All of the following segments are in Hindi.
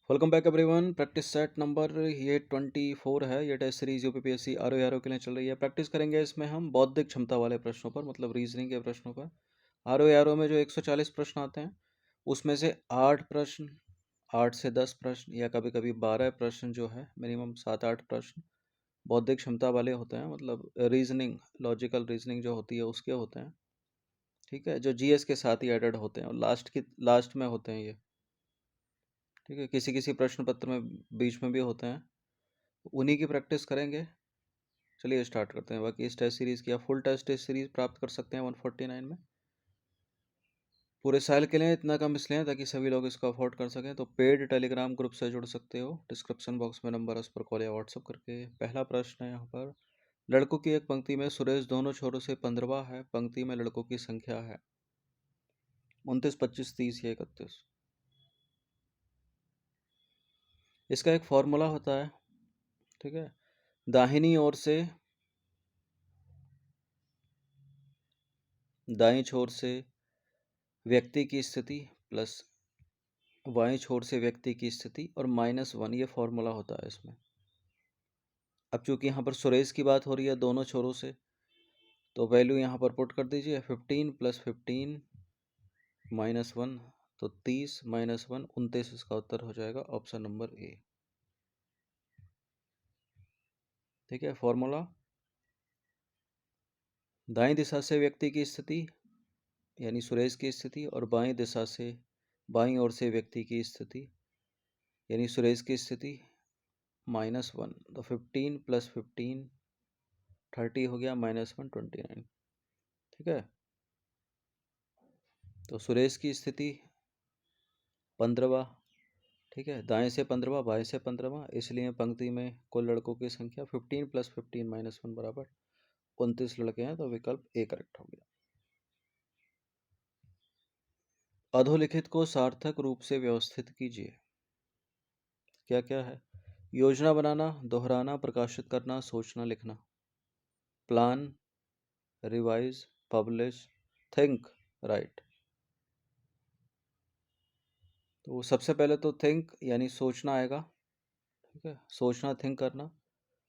Welcome back everyone. Practice set number ये 24 है। ये टेस्ट सीरीज यूपीपीएससी आरओ के लिए चल रही है। प्रैक्टिस करेंगे इसमें हम बौद्धिक क्षमता वाले प्रश्नों पर, मतलब रीजनिंग के प्रश्नों पर। आरओ में जो 140 प्रश्न आते हैं उसमें से 8 प्रश्न, 8 से 10 प्रश्न या कभी कभी 12 प्रश्न जो है, मिनिमम 7-8 प्रश्न बौद्धिक क्षमता वाले होते हैं, मतलब रीजनिंग, लॉजिकल रीजनिंग जो होती है उसके होते हैं। ठीक है, जो जीएस के साथ ही एडेड होते हैं और लास्ट में होते हैं ये। ठीक है, किसी किसी प्रश्न पत्र में बीच में भी होते हैं, उन्हीं की प्रैक्टिस करेंगे। चलिए स्टार्ट करते हैं। बाकी इस टेस्ट सीरीज की आप फुल टेस्ट सीरीज प्राप्त कर सकते हैं 149 में। पूरे साल के लिए इतना कम इसलिए ताकि सभी लोग इसको अफोर्ड कर सकें। तो पेड टेलीग्राम ग्रुप से जुड़ सकते हो, डिस्क्रिप्शन बॉक्स में नंबर है, उस पर कॉल या व्हाट्सअप करके। पहला प्रश्न है यहाँ पर, लड़कों की एक पंक्ति में सुरेश दोनों छोरों से 15वां है। पंक्ति में लड़कों की संख्या है 29, 25, 30 या 31। इसका एक फॉर्मूला होता है। ठीक है, दाहिनी ओर से, दाईं छोर से व्यक्ति की स्थिति प्लस बाईं छोर से व्यक्ति की स्थिति और -1, ये फॉर्मूला होता है इसमें। अब चूंकि यहाँ पर सुरेश की बात हो रही है दोनों छोरों से, तो वैल्यू यहाँ पर पुट कर दीजिए। 15 + 15 -1, तो 30 - 1 29। इसका उत्तर हो जाएगा ऑप्शन नंबर ए। ठीक है, फॉर्मूला, दाईं दिशा से व्यक्ति की स्थिति यानी सुरेश की स्थिति और बाईं दिशा से, बाईं ओर से व्यक्ति की स्थिति यानी सुरेश की स्थिति, -1, तो 15 + 15 30 हो गया, -1 29। ठीक है, तो सुरेश की स्थिति 15वां। ठीक है, दाएं से 15वां, बाएं से 15वां, इसलिए पंक्ति में कुल लड़कों की संख्या 15 + 15 - 1 बराबर 29 लड़के हैं, तो विकल्प ए करेक्ट हो गया। अधोलिखित को सार्थक रूप से व्यवस्थित कीजिए। क्या क्या है? योजना बनाना, दोहराना, प्रकाशित करना, सोचना, लिखना। Plan, revise, publish, think, right. तो सबसे पहले तो थिंक यानी सोचना आएगा। ठीक है, सोचना, थिंक करना।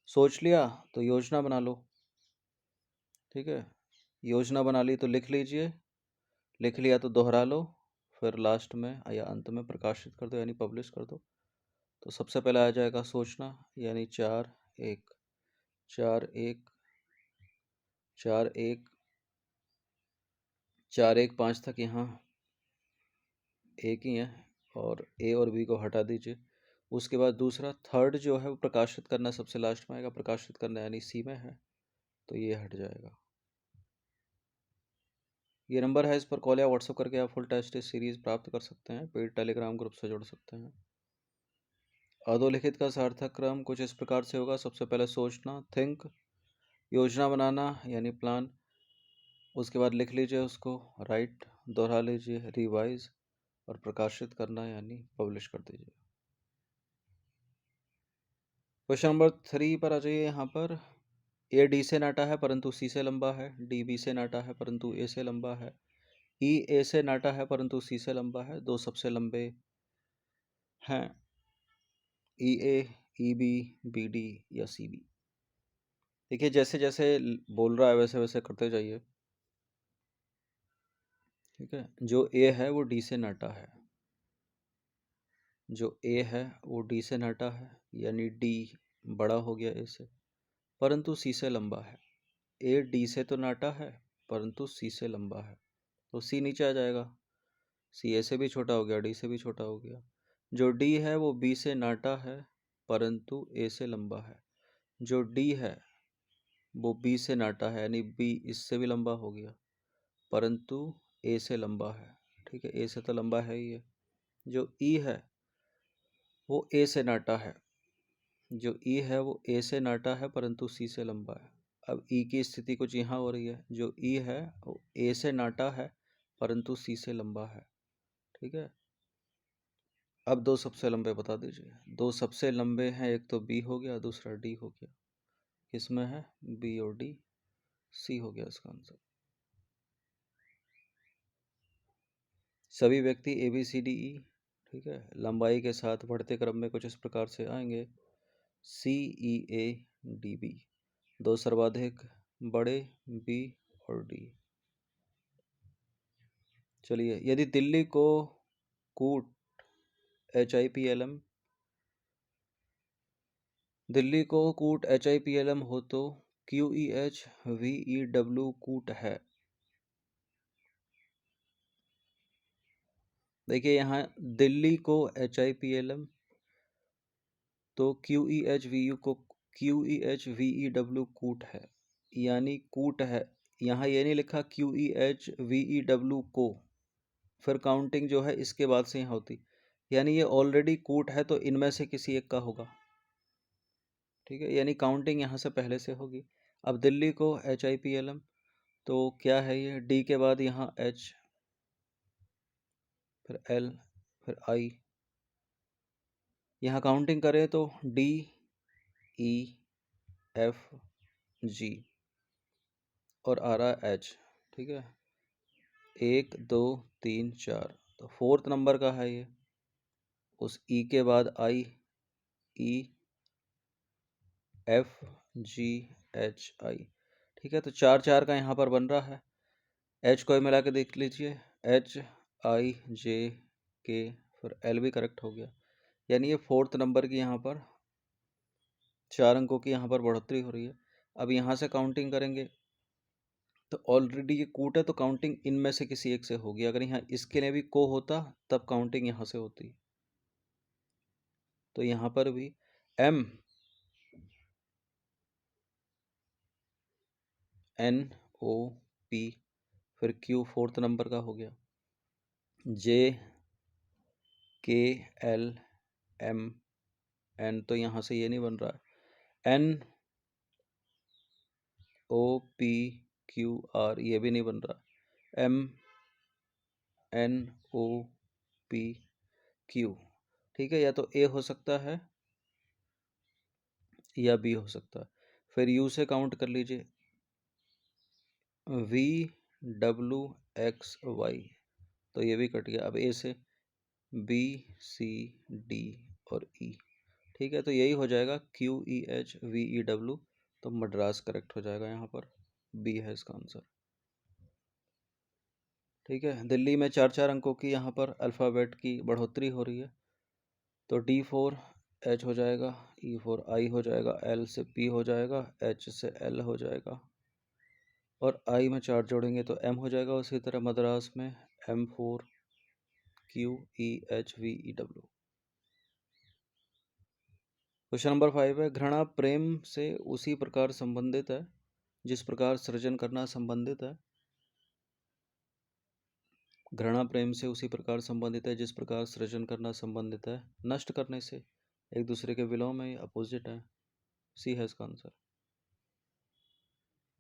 सोच लिया तो योजना बना लो। ठीक है, योजना बना ली तो लिख लीजिए, लिख लिया तो दोहरा लो, फिर लास्ट में या अंत में प्रकाशित कर दो यानी पब्लिश कर दो। तो सबसे पहले आ जाएगा सोचना, यानी 4 1 4 1 4 1 4 1 5 तक यहाँ एक ही है, और ए और बी को हटा दीजिए। उसके बाद दूसरा, थर्ड जो है वो प्रकाशित करना सबसे लास्ट में आएगा, प्रकाशित करना यानी सी में है, तो ये हट जाएगा। ये नंबर है, इस पर कॉल या व्हाट्सअप करके आप फुल टेस्ट सीरीज प्राप्त कर सकते हैं। पेड टेलीग्राम ग्रुप से जुड़ सकते हैं। अधोलिखित का सार्थक क्रम कुछ इस प्रकार से होगा। सबसे पहले सोचना, थिंक, योजना बनाना यानी प्लान, उसके बाद लिख लीजिए उसको, राइट, दोहरा लीजिए, रिवाइज, और प्रकाशित करना यानी पब्लिश कर दीजिए। क्वेश्चन नंबर 3 पर आ जाइए। यहाँ पर ए डी से नाटा है परंतु सी से लंबा है, डी बी से नाटा है परंतु ए से लंबा है, ई ए से नाटा है परंतु सी से लंबा है। दो सबसे लंबे हैं, ई ए, ई बी, बी डी या सी बी। देखिए जैसे जैसे बोल रहा है वैसे वैसे करते जाइए। ठीक है, जो ए है वो डी से नाटा है, जो ए है वो डी से नाटा है, यानी डी बड़ा हो गया ए से, परंतु सी से लंबा है। ए डी से तो नाटा है परंतु सी से लंबा है, तो सी नीचे आ जाएगा। सी ए से भी छोटा हो गया, डी से भी छोटा हो गया। जो डी है वो बी से नाटा है परंतु ए से लंबा है। जो डी है वो बी से नाटा है, यानी बी इससे भी लंबा हो गया परंतु ए से लंबा है। ठीक है, ए से तो लंबा है ही है। जो ई है वो ए से नाटा है, जो ई है वो ए से नाटा है परंतु सी से लंबा है। अब ई की स्थिति कुछ यहाँ हो रही है, जो ई है वो ए से नाटा है परंतु सी से लंबा है। ठीक है, अब दो सबसे लंबे बता दीजिए। दो सबसे लंबे हैं, एक तो बी हो गया, दूसरा डी हो गया। किसमें है? बी और डी, सी हो गया इसका आंसर। सभी व्यक्ति ए बी सी डी ई, ठीक है, लंबाई के साथ बढ़ते क्रम में कुछ इस प्रकार से आएंगे। CEADB, दो सर्वाधिक बड़े B और D। चलिए, यदि दिल्ली को कूट HIPLM, दिल्ली को कूट HIPLM हो तो QEH VEW कूट है। देखिए यहाँ दिल्ली को HIPLM तो QEH VEW कूट है, यानी कूट है। यहाँ ये नहीं लिखा QEH VEW को, फिर काउंटिंग जो है इसके बाद से यहाँ होती, यानी ये ऑलरेडी कूट है तो इनमें से किसी एक का होगा। ठीक है, यानी काउंटिंग यहाँ से पहले से होगी। अब दिल्ली को HIPLM तो क्या है ये, D के बाद यहाँ H, फिर L, फिर I। यहाँ काउंटिंग करें तो D E F G और आ रहा H। ठीक है, 1 2 3 4, तो फोर्थ नंबर का है ये। उस E के बाद I, E F G H I। ठीक है, तो 4 4 का यहाँ पर बन रहा है। H को मिला के देख लीजिए, H I J K, फिर L भी करेक्ट हो गया, यानी ये फोर्थ नंबर की यहाँ पर 4 अंकों की यहाँ पर बढ़ोतरी हो रही है। अब यहाँ से काउंटिंग करेंगे तो ऑलरेडी ये कूट है तो काउंटिंग इनमें से किसी एक से होगी। अगर यहाँ इसके लिए भी को होता तब काउंटिंग यहाँ से होती। तो यहाँ पर भी M N O P, फिर Q फोर्थ नंबर का हो गया, J K L M N, तो यहाँ से ये नहीं बन रहा है, N O P Q R, ये भी नहीं बन रहा, M N O P Q। ठीक है, या तो A हो सकता है या B हो सकता है। फिर U से काउंट कर लीजिए, V W X Y, तो ये भी कट गया। अब A से B C D और E। ठीक है, तो यही हो जाएगा QEH VEW, तो मद्रास करेक्ट हो जाएगा, यहाँ पर B है इसका आंसर। ठीक है, दिल्ली में 4 4 अंकों की यहाँ पर अल्फ़ाबेट की बढ़ोतरी हो रही है, तो D4 H हो जाएगा, E4 I हो जाएगा, L से P हो जाएगा, H से L हो जाएगा, और I में 4 जोड़ेंगे तो M हो जाएगा। उसी तरह मद्रास में M4 QEH VEW। Question number 5 है, घृणा प्रेम से उसी प्रकार संबंधित है जिस प्रकार सृजन करना संबंधित है। घृणा प्रेम से उसी प्रकार संबंधित है जिस प्रकार सृजन करना संबंधित है। नष्ट करने से एक दूसरे के विलोम में अपोजिट है। सी है इसका आंसर।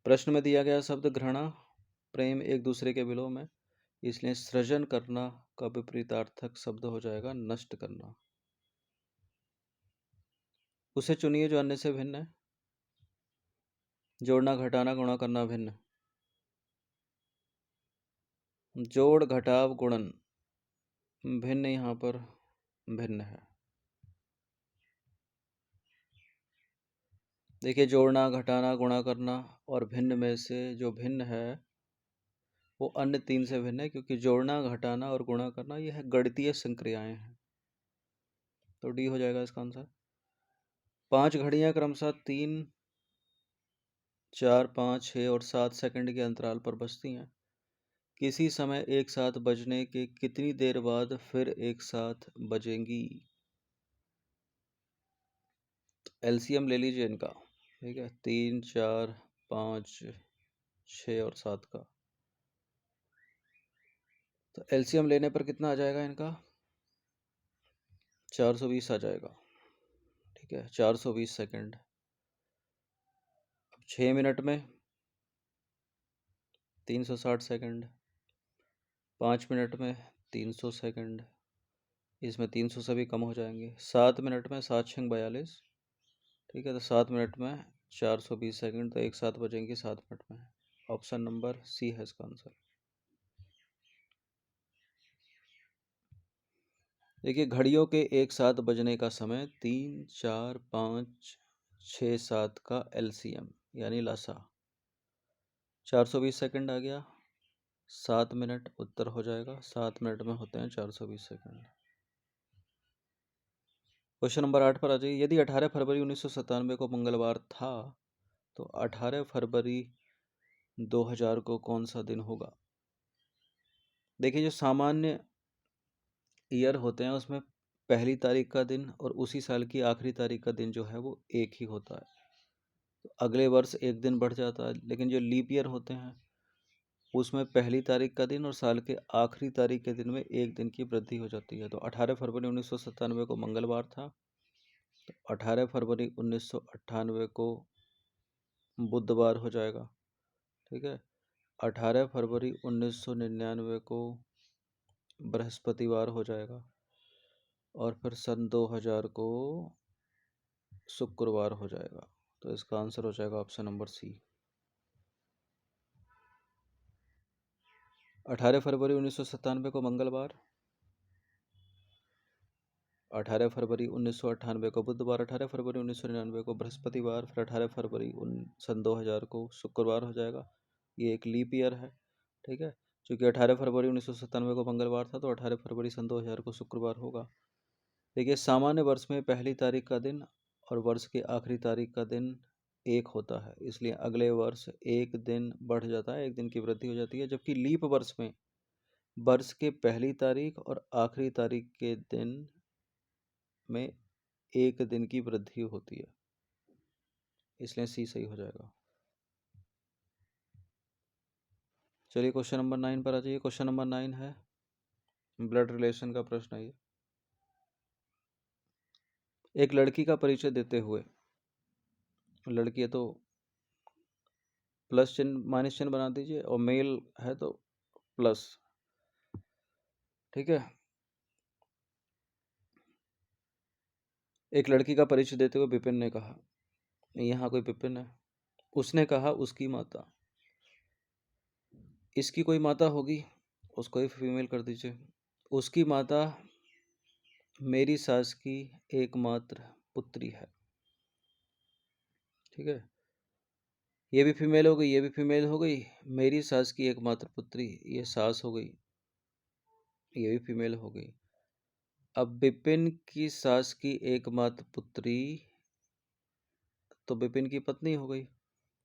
प्रश्न में दिया गया शब्द घृणा प्रेम एक दूसरे के विलोम है, इसलिए सृजन करना का विपरीतार्थक शब्द हो जाएगा नष्ट करना। उसे चुनिए जो अन्य से भिन्न है। जोड़ना घटाना गुणा करना भिन्न, जोड़ घटाव गुणन भिन्न, यहाँ पर भिन्न है। देखिए, जोड़ना घटाना गुणा करना और भिन्न में से जो भिन्न है वो अन्य 3 से भिन्न है, क्योंकि जोड़ना घटाना और गुणा करना यह गणितीय संक्रियाएं हैं, तो डी हो जाएगा इसका आंसर। 5 घड़ियां क्रमशः 3 4 5 6 और 7 सेकंड के अंतराल पर बजती हैं। किसी समय एक साथ बजने के कितनी देर बाद फिर एक साथ बजेंगी। एलसीएम ले लीजिए इनका। ठीक है, 3 4 5 6 और 7 का, तो एलसीएम लेने पर कितना आ जाएगा इनका, 420 आ जाएगा। ठीक है, 420 सेकंड। अब 6 मिनट में 360 सेकंड, 5 मिनट में 300 सेकंड, इसमें 300 से भी कम हो जाएंगे। 7 मिनट में 7 छंग 42। ठीक है, तो 7 मिनट में 420 सेकंड, तो एक साथ बजेंगे 7 मिनट में। ऑप्शन नंबर सी है इसका आंसर। देखिए घड़ियों के एक साथ बजने का समय 3, 4, 5, 6, 7 का एलसीएम यानी लसा 420 सेकंड आ गया। 7 मिनट उत्तर हो जाएगा। 7 मिनट में होते हैं 420 सेकंड। क्वेश्चन नंबर 8 पर आ जाइए। यदि 18 फरवरी 1997 को मंगलवार था तो 18 फरवरी 2000 को कौन सा दिन होगा? देखिए जो सामान्य ईयर होते हैं उसमें पहली तारीख का दिन और उसी साल की आखिरी तारीख का दिन जो है वो एक ही होता है, तो अगले वर्ष एक दिन बढ़ जाता है। लेकिन जो लीप ईयर होते हैं उसमें पहली तारीख का दिन और साल के आखिरी तारीख के दिन में एक दिन की वृद्धि हो जाती है। तो 18 फरवरी 1997 को मंगलवार था, तो 18 फरवरी 1998 को बुधवार हो जाएगा। ठीक है, 18 फरवरी 1999 को बृहस्पतिवार हो जाएगा और फिर सन 2000 को शुक्रवार हो जाएगा। तो इसका आंसर हो जाएगा ऑप्शन नंबर सी। 18 फरवरी 1997 को मंगलवार, 18 फरवरी 1998 को बुधवार, 18 फरवरी 1999 को बृहस्पतिवार, फिर 18 फरवरी सन 2000 को शुक्रवार हो जाएगा। ये एक लीप ईयर है। ठीक है, चूँकि 18 फरवरी 1997 को मंगलवार था तो 18 फरवरी सन 2000 को शुक्रवार होगा। देखिए सामान्य वर्ष में पहली तारीख का दिन और वर्ष की आखिरी तारीख का दिन एक होता है, इसलिए अगले वर्ष एक दिन बढ़ जाता है, एक दिन की वृद्धि हो जाती है। जबकि लीप वर्ष में वर्ष के पहली तारीख और आखिरी तारीख के दिन में एक दिन की वृद्धि होती है, इसलिए सी सही हो जाएगा। चलिए क्वेश्चन नंबर 9 पर आ जाइए। क्वेश्चन नंबर 9 है ब्लड रिलेशन का प्रश्न है ये। एक लड़की का परिचय देते हुए, लड़की है तो प्लस चिन्ह माइनस चिन्ह बना दीजिए और मेल है तो प्लस। ठीक है, एक लड़की का परिचय देते हुए विपिन ने कहा, यहाँ कोई विपिन है, उसने कहा उसकी माता, इसकी कोई माता होगी, उसको ही फीमेल कर दीजिए। उसकी माता मेरी सास की एकमात्र पुत्री है। ठीक है, ये भी फीमेल हो गई, ये भी फीमेल हो गई। मेरी सास की एकमात्र पुत्री, ये सास हो गई, ये भी फीमेल हो गई। अब विपिन की सास की एकमात्र पुत्री तो विपिन की पत्नी हो गई।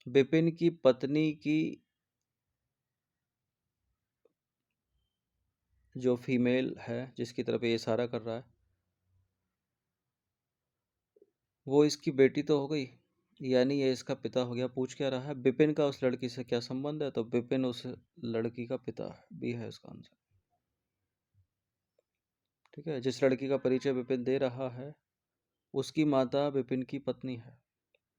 विपिन की पत्नी की जो फीमेल है जिसकी तरफ ये इशारा कर रहा है वो इसकी बेटी तो हो गई, यानी ये इसका पिता हो गया। पूछ क्या रहा है, विपिन का उस लड़की से क्या संबंध है, तो विपिन उस लड़की का पिता है। बी है इसका आंसर। ठीक है, जिस लड़की का परिचय विपिन दे रहा है उसकी माता विपिन की पत्नी है,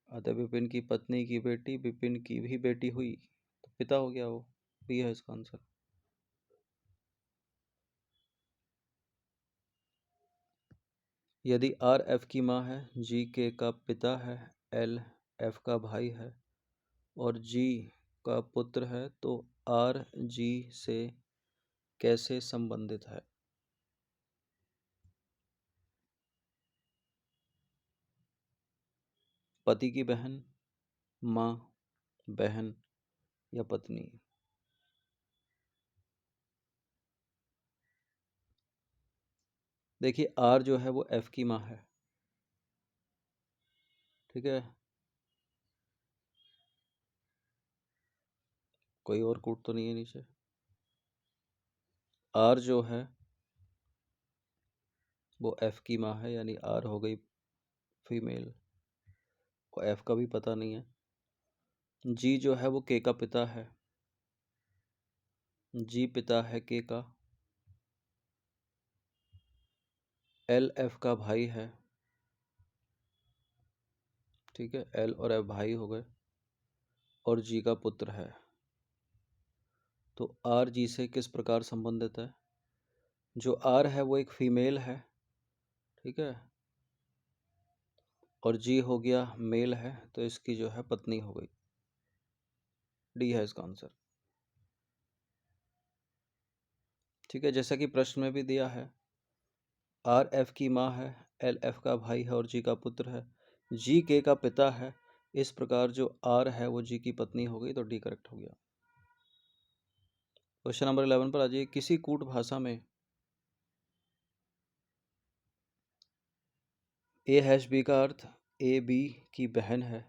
अतः विपिन की पत्नी की बेटी विपिन की भी बेटी हुई, तो पिता हो गया वो। बी है इसका आंसर। यदि आर एफ की माँ है, जी के का पिता है, एल एफ का भाई है और जी का पुत्र है, तो आर जी से कैसे संबंधित है? पति की बहन, माँ, बहन या पत्नी? देखिए आर जो है वो एफ की माँ है। ठीक है, कोई और कूट तो नहीं है नीचे। आर जो है वो एफ की माँ है, यानी आर हो गई फीमेल, को एफ का भी पता नहीं है। जी जो है वो के का पिता है, जी पिता है के का। एल एफ का भाई है। ठीक है, एल और एफ भाई हो गए और जी का पुत्र है। तो आर जी से किस प्रकार संबंधित है? जो आर है वो एक फीमेल है। ठीक है, और जी हो गया मेल है, तो इसकी जो है पत्नी हो गई। डी है इसका आंसर। ठीक है, जैसा कि प्रश्न में भी दिया है, आर एफ की माँ है, एल एफ का भाई है और जी का पुत्र है, जी के का पिता है। इस प्रकार जो आर है वो जी की पत्नी हो गई, तो डी करेक्ट हो गया। क्वेश्चन नंबर 11 पर आ जाइए। किसी कूट भाषा में ए हैश बी का अर्थ ए बी की बहन है,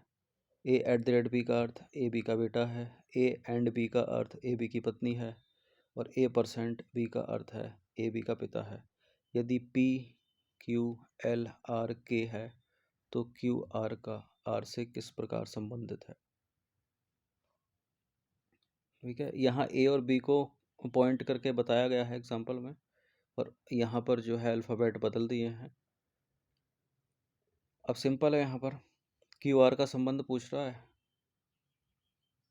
ए एट द रेट बी का अर्थ ए बी का बेटा है, ए एंड बी का अर्थ ए बी की पत्नी है, और ए परसेंट बी का अर्थ है ए बी का पिता है। यदि पी क्यू एल आर के है तो क्यू आर का आर से किस प्रकार संबंधित है? ठीक है, यहाँ ए और बी को पॉइंट करके बताया गया है एग्जाम्पल में, और यहाँ पर जो है अल्फ़ाबेट बदल दिए हैं। अब सिंपल है, यहाँ पर क्यू आर का संबंध पूछ रहा है,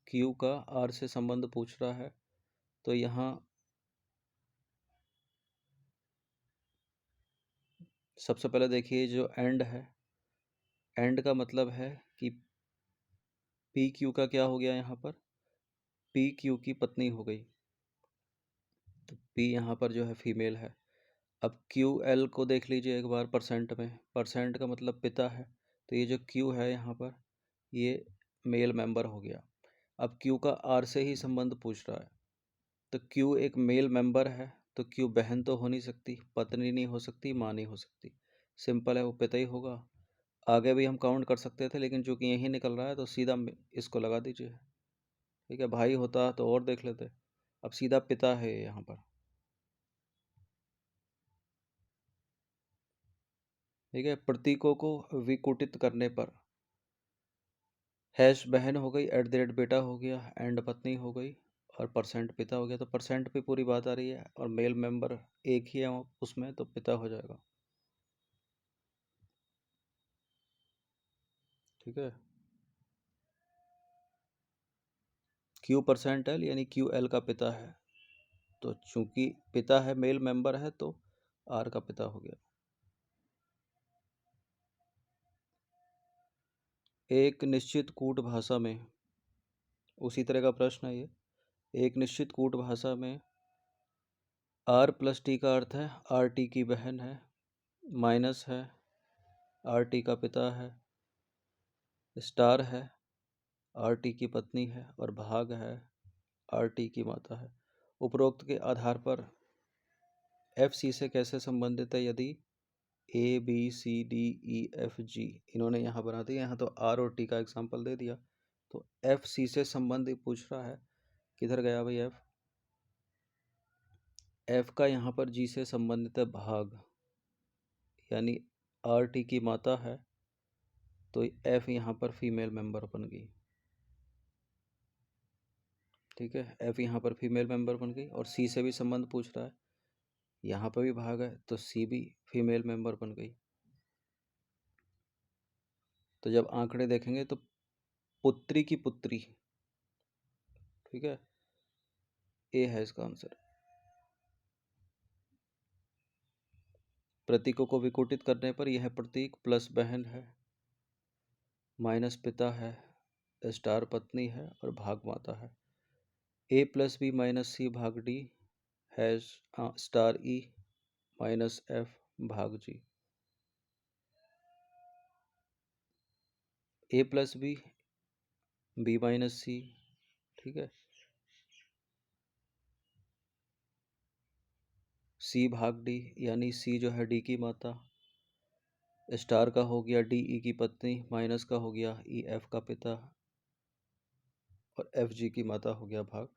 क्यू का आर से संबंध पूछ रहा है, तो यहाँ सबसे पहले देखिए जो एंड है, एंड का मतलब है कि पी क्यू का क्या हो गया, यहाँ पर पी क्यू की पत्नी हो गई, तो पी यहाँ पर जो है फीमेल है। अब क्यू एल को देख लीजिए एक बार परसेंट में, परसेंट का मतलब पिता है, तो ये जो क्यू है यहाँ पर ये मेल मेंबर हो गया। अब क्यू का आर से ही संबंध पूछ रहा है, तो क्यू एक मेल मेंबर है, तो क्यू बहन तो हो नहीं सकती, पत्नी नहीं हो सकती, माँ नहीं हो सकती, सिंपल है वो पिता ही होगा। आगे भी हम काउंट कर सकते थे, लेकिन चूंकि यही निकल रहा है तो सीधा इसको लगा दीजिए। ठीक है, भाई होता तो और देख लेते, अब सीधा पिता है यहाँ पर। ठीक है, प्रतीकों को विकुटित करने पर हैश बहन हो गई, एट द रेट बेटा हो गया, एंड पत्नी हो गई, और परसेंट पिता हो गया, तो परसेंट पे पूरी बात आ रही है, और मेल मेंबर एक ही है उसमें, तो पिता हो जाएगा। ठीक है, क्यू परसेंट एल यानी क्यू एल का पिता है, तो चूंकि पिता है मेल मेंबर है तो आर का पिता हो गया। एक निश्चित कूट भाषा में, उसी तरह का प्रश्न है ये, एक निश्चित कूट भाषा में आर प्लस टी का अर्थ है आर टी की बहन है, माइनस है आर टी का पिता है, स्टार है आर टी की पत्नी है, और भाग है आर टी की माता है। उपरोक्त के आधार पर एफ सी से कैसे संबंधित है? यदि A B C D E F G इन्होंने यहाँ बना दिया, यहाँ तो आर और टी का एग्जाम्पल दे दिया, तो एफ सी से संबंध पूछ रहा है, किधर गया भाई एफ? एफ का यहाँ पर जी से संबंधित है भाग, यानी आर टी की माता है, तो एफ यहाँ पर फीमेल मेंबर बन गई। ठीक है, एफ यहाँ पर फीमेल मेंबर बन गई, और सी से भी संबंध पूछ रहा है, यहाँ पर भी भाग है, तो सी भी फीमेल मेंबर बन गई। तो जब आंकड़े देखेंगे तो पुत्री की पुत्री, ठीक है, ए है इसका आंसर। प्रतीकों को विकोटित करने पर यह प्रतीक प्लस बहन है, माइनस पिता है, स्टार पत्नी है, और भाग माता है। ए प्लस बी माइनस सी भाग D has star E minus F भाग जी। ए प्लस बी, बी माइनस सी, ठीक है, सी भाग डी, यानी सी जो है डी की माता, स्टार का हो गया डी ई की पत्नी, माइनस का हो गया ई एफ का पिता, और एफ जी की माता हो गया भाग।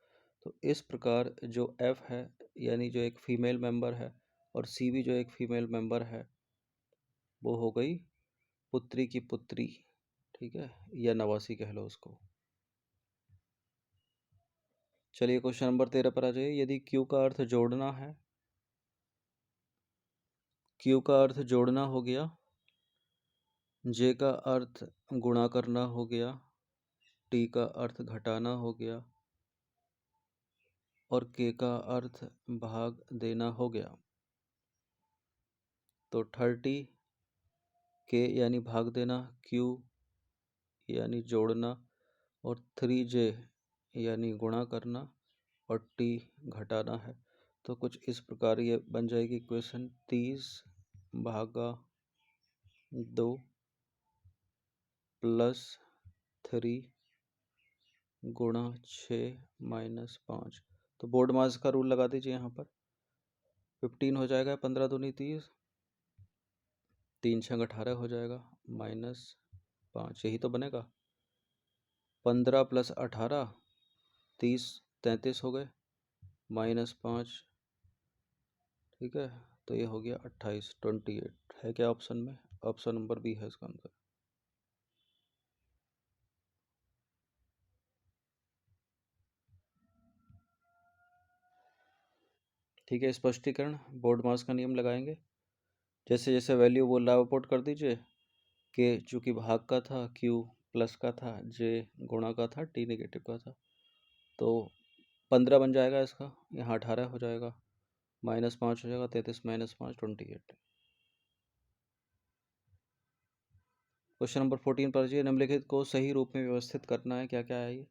तो इस प्रकार जो एफ है यानी जो एक फीमेल मेंबर है, और सी भी जो एक फीमेल मेंबर है, वो हो गई पुत्री की पुत्री। ठीक है, या नवासी कह लो उसको। चलिए क्वेश्चन नंबर 13 पर आ जाइए। यदि क्यू का अर्थ जोड़ना है, क्यू का अर्थ जोड़ना हो गया, जे का अर्थ गुणा करना हो गया, टी का अर्थ घटाना हो गया, और के का अर्थ भाग देना हो गया, तो 30 के यानी भाग देना, क्यू यानी जोड़ना, और 3J यानी गुणा करना, और टी घटाना है। तो कुछ इस प्रकार ये बन जाएगी इक्वेशन 30 भागा 2 प्लस 3 गुणा 6 माइनस 5। तो बोर्ड मास का रूल लगा दीजिए यहाँ पर। 15 हो जाएगा, 15 दूनी 30, 3 छंग 18 हो जाएगा, माइनस 5, यही तो बनेगा। 15 प्लस 18 30 33 हो गए, माइनस 5, ठीक है। तो ये हो गया 28, 28 है क्या ऑप्शन में? ऑप्शन नंबर बी है इसका आंसर। ठीक है, स्पष्टीकरण बोर्ड मास का नियम लगाएंगे। जैसे जैसे वैल्यू बोल रहा है वो पुट कर दीजिए। के चूँकि भाग का था, क्यू प्लस का था, जे गुणा का था, टी नेगेटिव का था। तो 15 बन जाएगा इसका, यहाँ 18 हो जाएगा, माइनस 5 हो जाएगा, 33 माइनस 5 28। क्वेश्चन नंबर 14 पर जी, निम्नलिखित को सही रूप में व्यवस्थित करना है। क्या क्या है ये?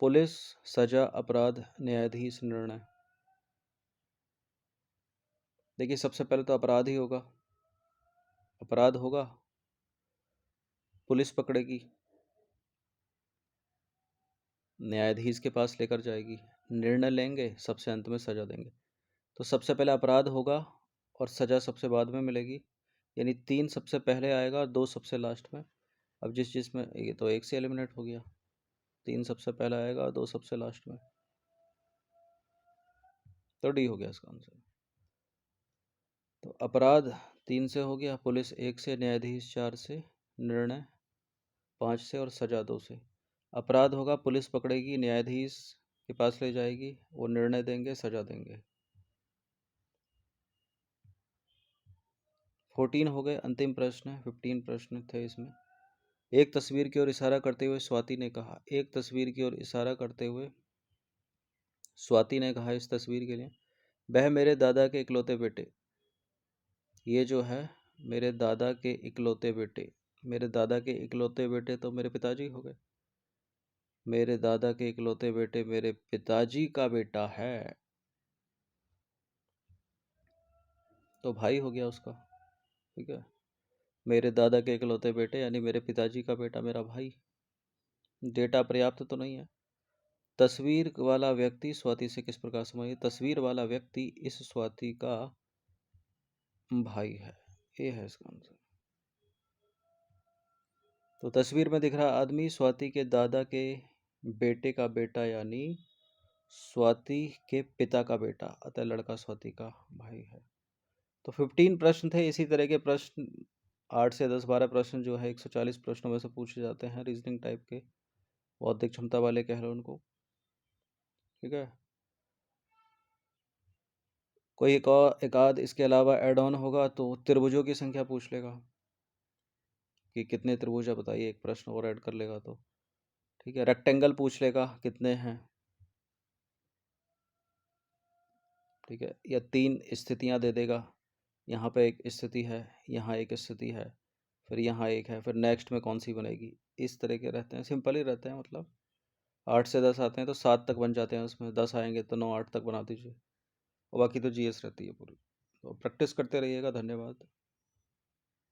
पुलिस, सजा, अपराध, न्यायाधीश, निर्णय। देखिए सबसे पहले तो अपराध ही होगा। अपराध होगा, पुलिस पकड़ेगी, न्यायाधीश के पास लेकर जाएगी, निर्णय लेंगे, सबसे अंत में सजा देंगे। तो सबसे पहले अपराध होगा और सजा सबसे बाद में मिलेगी, यानी 3 सबसे पहले आएगा और 2 सबसे लास्ट में। अब जिस चीज़ में ये तो 1 से एलिमिनेट हो गया, 3 सबसे पहले आएगा और 2 सबसे लास्ट में, तो डी हो गया इसका आंसर। तो अपराध 3 से हो गया, पुलिस 1 से, न्यायाधीश 4 से, निर्णय 5 से और सजा 2 से। अपराध होगा, पुलिस पकड़ेगी, न्यायाधीश के पास ले जाएगी, वो निर्णय देंगे, सजा देंगे। 14 हो गए, अंतिम प्रश्न है। 15 प्रश्न थे इसमें। एक तस्वीर की ओर इशारा करते हुए स्वाति ने कहा, एक तस्वीर की ओर इशारा करते हुए स्वाति ने कहा इस तस्वीर के लिए, वह मेरे दादा के इकलौते बेटे। ये जो है मेरे दादा के इकलौते बेटे, मेरे दादा के इकलौते बेटे तो मेरे पिताजी हो गए। मेरे दादा के इकलौते बेटे मेरे पिताजी का बेटा है, तो भाई हो गया उसका, ठीक है। मेरे दादा के इकलौते बेटे यानी मेरे पिताजी का बेटा मेरा भाई। डेटा पर्याप्त तो नहीं है। तस्वीर वाला व्यक्ति स्वाति से किस प्रकार संबंधित? तस्वीर वाला व्यक्ति इस स्वाति का भाई है, ये है इसका आंसर। तो तस्वीर में दिख रहा आदमी स्वाति के दादा के बेटे का बेटा यानी स्वाति के पिता का बेटा, अतः लड़का स्वाति का भाई है। तो 15 प्रश्न थे। इसी तरह के प्रश्न 8 से 10-12 प्रश्न जो है 140 प्रश्नों में से पूछे जाते हैं, रीजनिंग टाइप के, बौद्धिक क्षमता वाले कह लो उनको, ठीक है। कोई एक आध इसके अलावा एड ऑन होगा तो त्रिभुजों की संख्या पूछ लेगा कि कितने त्रिभुज है बताइए, एक प्रश्न और ऐड कर लेगा तो, ठीक है। रेक्टेंगल पूछ लेगा कितने हैं, ठीक है। या 3 स्थितियां दे देगा, यहाँ पे एक स्थिति है, यहाँ एक स्थिति है, फिर यहाँ एक है, फिर नेक्स्ट में कौन सी बनेगी। इस तरह के रहते हैं, सिंपल ही रहते हैं। मतलब 8 से 10 आते हैं तो 7 तक बन जाते हैं, उसमें 10 आएंगे तो 9 8 तक बना दीजिए, और बाकी तो जीएस रहती है पूरी। तो प्रैक्टिस करते रहिएगा। धन्यवाद।